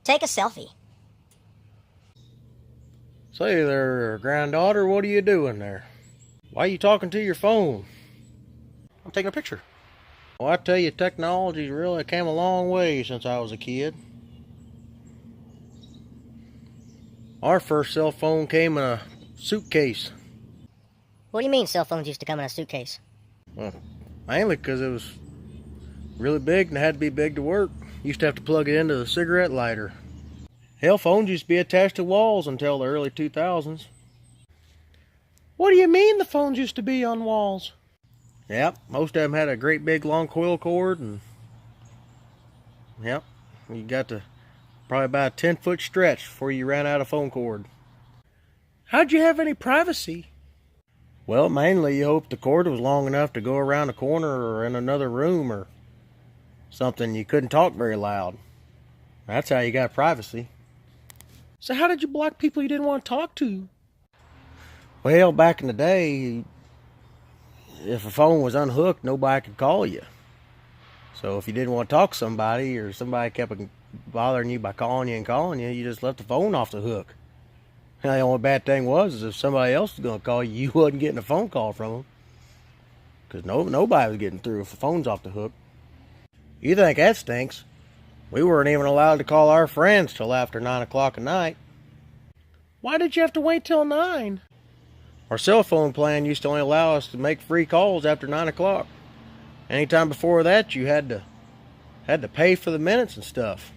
Take a selfie. Say there, granddaughter, what are you doing there? Why are you talking to your phone? I'm taking a picture. Well, I tell you, technology's really came a long way since I was a kid. Our first cell phone came in a suitcase. What do you mean cell phones used to come in a suitcase? Well, mainly because it was really big and had to be big to work. Used to have to plug it into the cigarette lighter. Hell, phones used to be attached to walls until the early 2000s. What do you mean the phones used to be on walls? Yep, most of them had a great big long coil cord, and yep, you got to probably about a 10-foot stretch before you ran out of phone cord. How'd you have any privacy? Well, mainly you hoped the cord was long enough to go around a corner or in another room or something. You couldn't talk very loud. That's how you got privacy. So how did you block people you didn't want to talk to? Well, back in the day, if a phone was unhooked, nobody could call you. So if you didn't want to talk to somebody, or somebody kept bothering you by calling you, you just left the phone off the hook. And the only bad thing was if somebody else was going to call you, you wasn't getting a phone call from them. Because nobody was getting through if the phone's off the hook. You think that stinks? We weren't even allowed to call our friends till after 9 o'clock at night. Why did you have to wait till 9? Our cell phone plan used to only allow us to make free calls after 9 o'clock. Anytime before that, you had to pay for the minutes and stuff.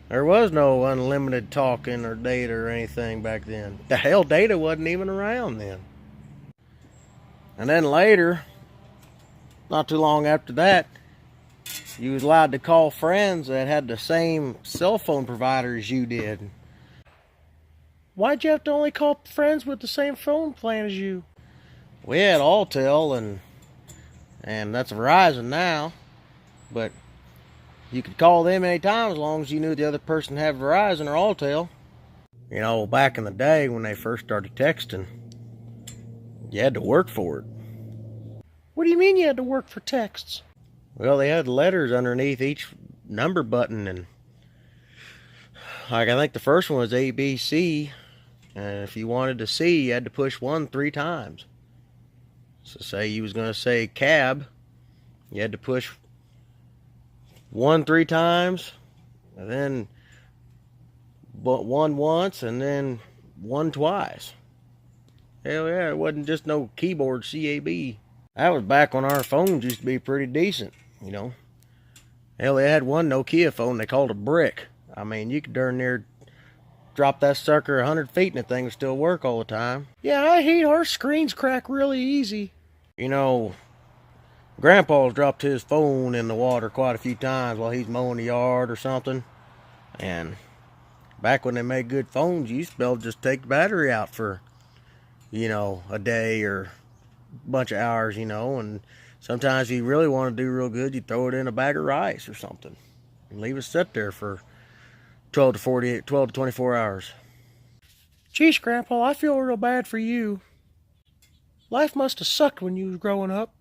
There was no unlimited talking or data or anything back then. The hell, data wasn't even around then. And then later, not too long after that, you was allowed to call friends that had the same cell phone provider as you did. Why'd you have to only call friends with the same phone plan as you? We had Alltel, and that's Verizon now, but you could call them anytime as long as you knew the other person had Verizon or Alltel. You know, back in the day when they first started texting, you had to work for it. What do you mean you had to work for texts? Well, they had letters underneath each number button, and like I think the first one was ABC, and if you wanted to C, you had to push 1 3 times. So say you was going to say cab, you had to push 1 3 times, and then 1 once, and then 1 twice. Hell yeah, it wasn't just no keyboard CAB. That was back when our phones used to be pretty decent, you know. Hell, they had one Nokia phone they called a brick. I mean, you could darn near drop that sucker 100 feet and the thing would still work all the time. Yeah, I hate our screens crack really easy. You know, Grandpa's dropped his phone in the water quite a few times while he's mowing the yard or something. And back when they made good phones, you used to be able to just take the battery out for, you know, a day or a bunch of hours, you know. And sometimes if you really want to do real good, you throw it in a bag of rice or something and leave it sit there for 12 to 24 hours. Geez, Grandpa, I feel real bad for you. Life must have sucked when you was growing up.